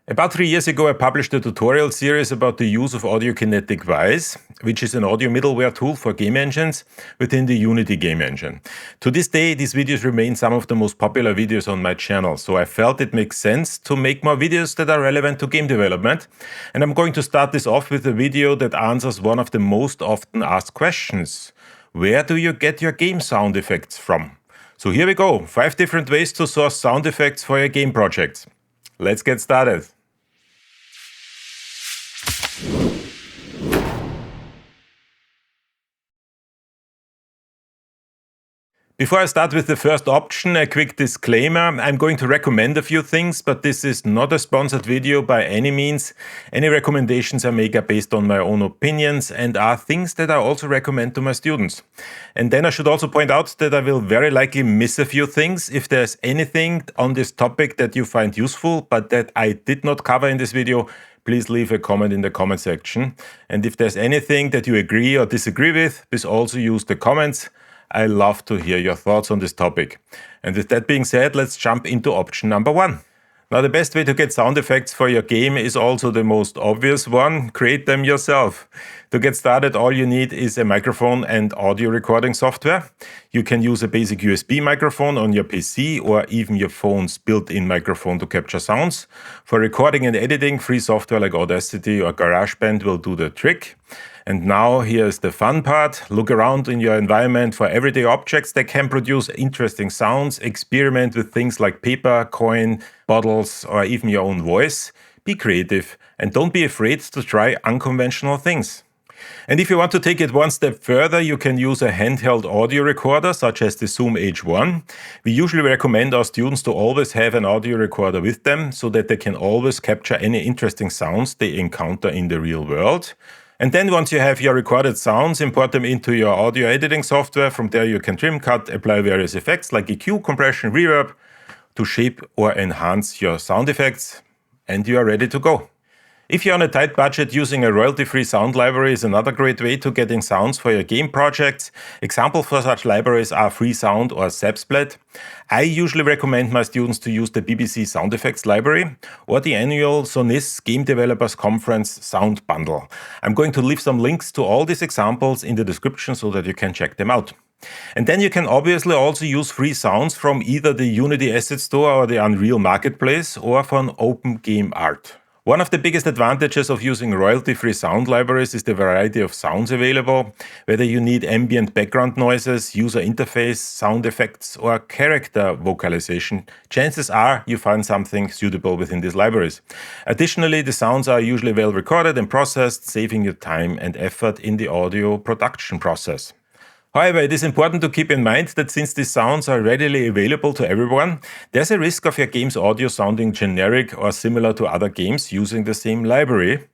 About 3 years ago, I published a tutorial series about the use of Audiokinetic Wise, which is an audio middleware tool for game engines within the Unity game engine. To this day, these videos remain some of the most popular videos on my channel, so I felt it makes sense to make more videos that are relevant to game development. And I'm going to start this off with a video that answers one of the most often asked questions. Where do you get your game sound effects from? So here we go, 5 different ways to source sound effects for your game projects. Let's get started. Before I start with the first option, a quick disclaimer. I'm going to recommend a few things, but this is not a sponsored video by any means. Any recommendations I make are based on my own opinions and are things that I also recommend to my students. And then I should also point out that I will very likely miss a few things. If there's anything on this topic that you find useful, but that I did not cover in this video, please leave a comment in the comment section. And if there's anything that you agree or disagree with, please also use the comments. I love to hear your thoughts on this topic. And with that being said, let's jump into option number 1. Now, the best way to get sound effects for your game is also the most obvious one. Create them yourself. To get started, all you need is a microphone and audio recording software. You can use a basic USB microphone on your PC or even your phone's built-in microphone to capture sounds. For recording and editing, free software like Audacity or GarageBand will do the trick. And now here's the fun part. Look around in your environment for everyday objects that can produce interesting sounds. Experiment with things like paper, coin, bottles, or even your own voice. Be creative and don't be afraid to try unconventional things. And if you want to take it one step further, you can use a handheld audio recorder such as the Zoom H1. We usually recommend our students to always have an audio recorder with them so that they can always capture any interesting sounds they encounter in the real world. And then once you have your recorded sounds, import them into your audio editing software. From there you can trim, cut, apply various effects like EQ, compression, reverb to shape or enhance your sound effects, and you are ready to go. If you're on a tight budget, using a royalty-free sound library is another great way to getting sounds for your game projects. Examples for such libraries are Freesound or Zapsplat. I usually recommend my students to use the BBC Sound Effects Library or the annual Sonis Game Developers Conference Sound Bundle. I'm going to leave some links to all these examples in the description so that you can check them out. And then you can obviously also use free sounds from either the Unity Asset Store or the Unreal Marketplace or from Open Game Art. One of the biggest advantages of using royalty-free sound libraries is the variety of sounds available. Whether you need ambient background noises, user interface, sound effects, or character vocalization, chances are you find something suitable within these libraries. Additionally, the sounds are usually well recorded and processed, saving you time and effort in the audio production process. However, it is important to keep in mind that since these sounds are readily available to everyone, there's a risk of your game's audio sounding generic or similar to other games using the same library.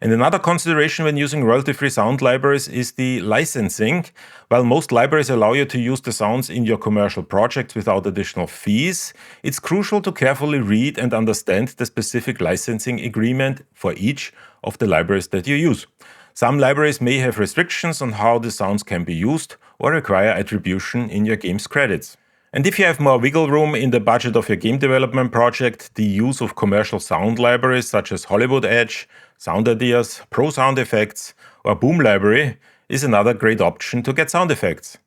And another consideration when using royalty-free sound libraries is the licensing. While most libraries allow you to use the sounds in your commercial projects without additional fees, it's crucial to carefully read and understand the specific licensing agreement for each of the libraries that you use. Some libraries may have restrictions on how the sounds can be used or require attribution in your game's credits. And if you have more wiggle room in the budget of your game development project, the use of commercial sound libraries such as Hollywood Edge, Sound Ideas, Pro Sound Effects, or Boom Library is another great option to get sound effects.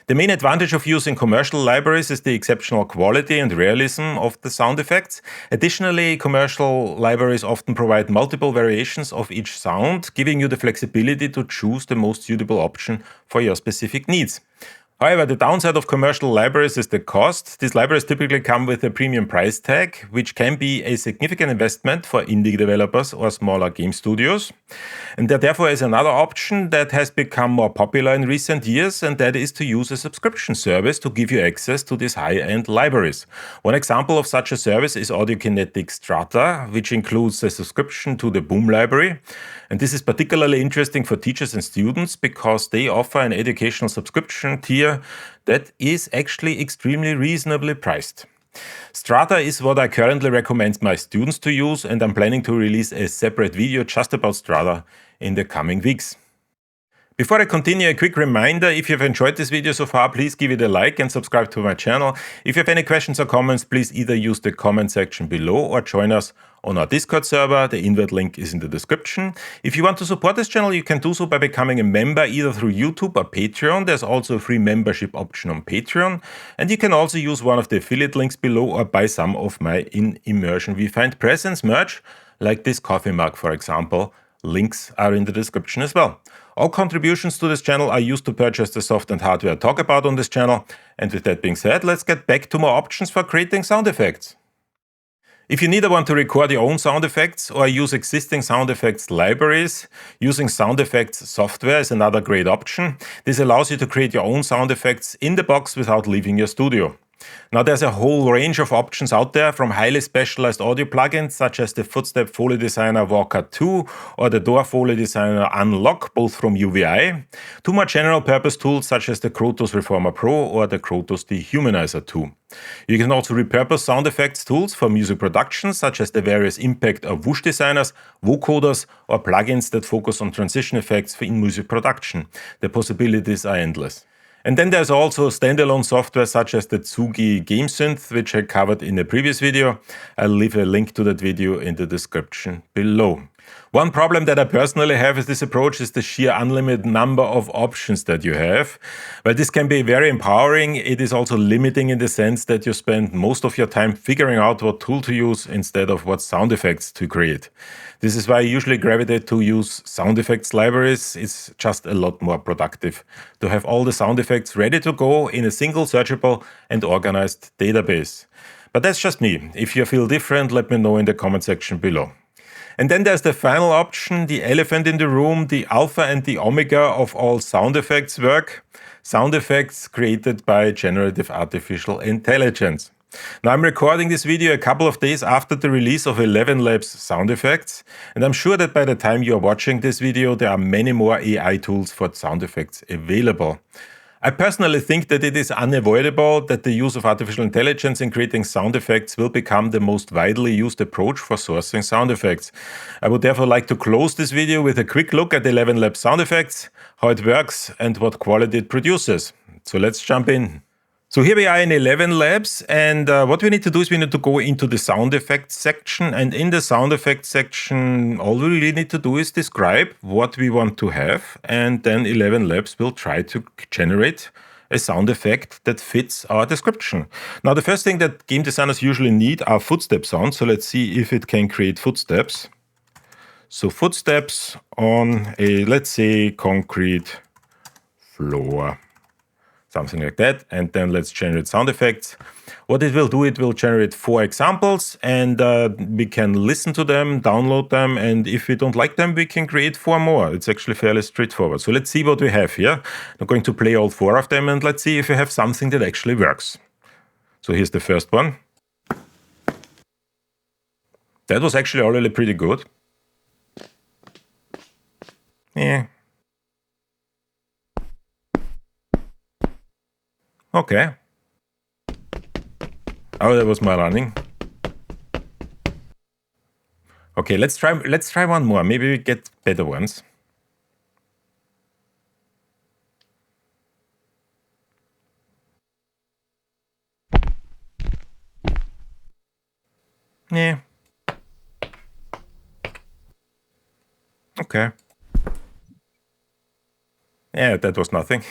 The main advantage of using commercial libraries is the exceptional quality and realism of the sound effects. Additionally, commercial libraries often provide multiple variations of each sound, giving you the flexibility to choose the most suitable option for your specific needs. However, the downside of commercial libraries is the cost. These libraries typically come with a premium price tag, which can be a significant investment for indie developers or smaller game studios. And there therefore is another option that has become more popular in recent years, and that is to use a subscription service to give you access to these high-end libraries. One example of such a service is Audiokinetic Strata, which includes a subscription to the Boom library. And this is particularly interesting for teachers and students because they offer an educational subscription tier that is actually extremely reasonably priced. Strata is what I currently recommend my students to use, and I'm planning to release a separate video just about Strata in the coming weeks. Before I continue, a quick reminder, if you've enjoyed this video so far, please give it a like and subscribe to my channel. If you have any questions or comments, please either use the comment section below or join us on our Discord server. The invite link is in the description. If you want to support this channel, you can do so by becoming a member either through YouTube or Patreon. There's also a free membership option on Patreon. And you can also use one of the affiliate links below or buy some of my In Immersion We Find Presence merch, like this coffee mug, for example. Links are in the description as well. All contributions to this channel are used to purchase the software and hardware I talk about on this channel. And with that being said, let's get back to more options for creating sound effects. If you neither want to record your own sound effects or use existing sound effects libraries, using sound effects software is another great option. This allows you to create your own sound effects in the box without leaving your studio. Now there's a whole range of options out there, from highly specialized audio plugins such as the Footstep Foley Designer Walker 2 or the Door Foley Designer Unlock, both from UVI, to more general purpose tools such as the Krotos Reformer Pro or the Krotos Dehumanizer 2. You can also repurpose sound effects tools for music production, such as the various impact or whoosh designers, vocoders, or plugins that focus on transition effects for in-music production. The possibilities are endless. And then there's also standalone software such as the Tsugi Game Synth, which I covered in a previous video. I'll leave a link to that video in the description below. One problem that I personally have with this approach is the sheer unlimited number of options that you have. While this can be very empowering, it is also limiting in the sense that you spend most of your time figuring out what tool to use instead of what sound effects to create. This is why I usually gravitate to use sound effects libraries. It's just a lot more productive to have all the sound effects ready to go in a single searchable and organized database. But that's just me. If you feel different, let me know in the comment section below. And then there's the final option, the elephant in the room, the alpha and the omega of all sound effects work. Sound effects created by generative artificial intelligence. Now I'm recording this video a couple of days after the release of ElevenLabs sound effects, and I'm sure that by the time you are watching this video, there are many more AI tools for sound effects available. I personally think that it is unavoidable that the use of artificial intelligence in creating sound effects will become the most widely used approach for sourcing sound effects. I would therefore like to close this video with a quick look at ElevenLabs sound effects, how it works and what quality it produces. So let's jump in. So here we are in ElevenLabs, and what we need to do is we need to go into the sound effects section, and in the sound effects section all we really need to do is describe what we want to have, and then ElevenLabs will try to generate a sound effect that fits our description. Now the first thing that game designers usually need are footstep sounds, so let's see if it can create footsteps. So footsteps on a, let's say, concrete floor. Something like that, and then let's generate sound effects. What it will do, it will generate 4 examples, and we can listen to them, download them, and if we don't like them, we can create 4 more. It's actually fairly straightforward. So let's see what we have here. I'm going to play all 4 of them, and let's see if we have something that actually works. So here's the first one. That was actually already pretty good. Yeah. Okay. Oh, that was my running. Okay, let's try one more. Maybe we get better ones. Yeah. Okay. Yeah, that was nothing.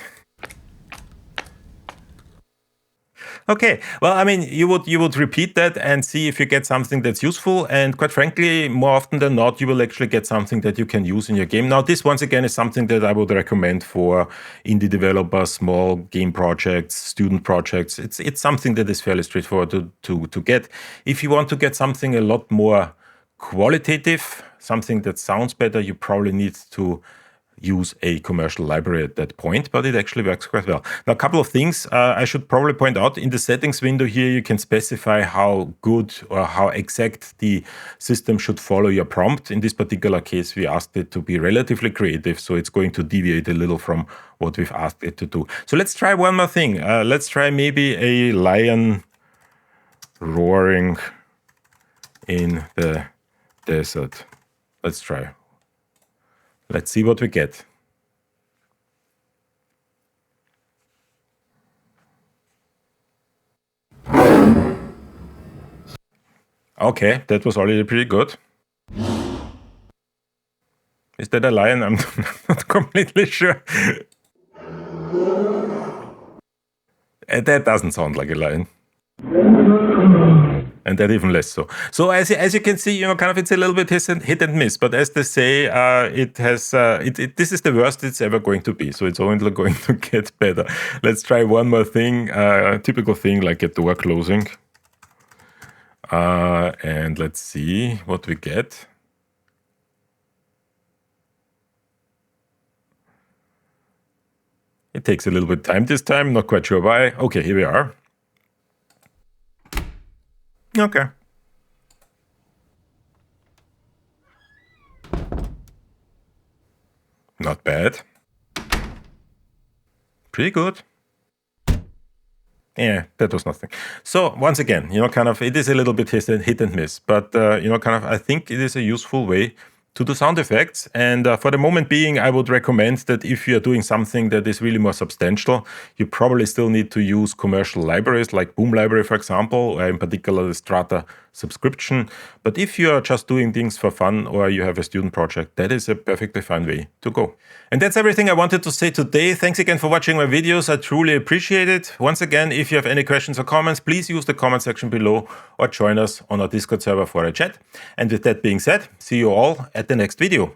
Okay, well, I mean, you would repeat that and see if you get something that's useful, and quite frankly, more often than not, you will actually get something that you can use in your game. Now, this once again is something that I would recommend for indie developers, small game projects, student projects. It's something that is fairly straightforward to get. If you want to get something a lot more qualitative, something that sounds better, you probably need to use a commercial library at that point, but it actually works quite well. Now, a couple of things I should probably point out. In the settings window here, you can specify how good or how exact the system should follow your prompt. In this particular case, we asked it to be relatively creative, so it's going to deviate a little from what we've asked it to do. So let's try one more thing. Let's try maybe a lion roaring in the desert. Let's try. Let's see what we get. Okay, that was already pretty good. Is that a lion? I'm not completely sure. That doesn't sound like a lion. And that even less so. So as you can see, kind of it's a little bit hit and miss. But as they say, this is the worst it's ever going to be. So it's only going to get better. Let's try one more thing. Typical thing like a door closing. And let's see what we get. It takes a little bit of time this time. Not quite sure why. Okay, here we are. Okay. Not bad. Pretty good. Yeah, that was nothing. So once again, kind of it is a little bit hit and miss, but kind of I think it is a useful way to do sound effects. And for the moment being, I would recommend that if you're doing something that is really more substantial, you probably still need to use commercial libraries like Boom Library, for example, or in particular the Strata subscription. But if you are just doing things for fun or you have a student project, that is a perfectly fine way to go. And that's everything I wanted to say today. Thanks again for watching my videos. I truly appreciate it. Once again, if you have any questions or comments, please use the comment section below or join us on our Discord server for a chat. And with that being said, see you all at the next video.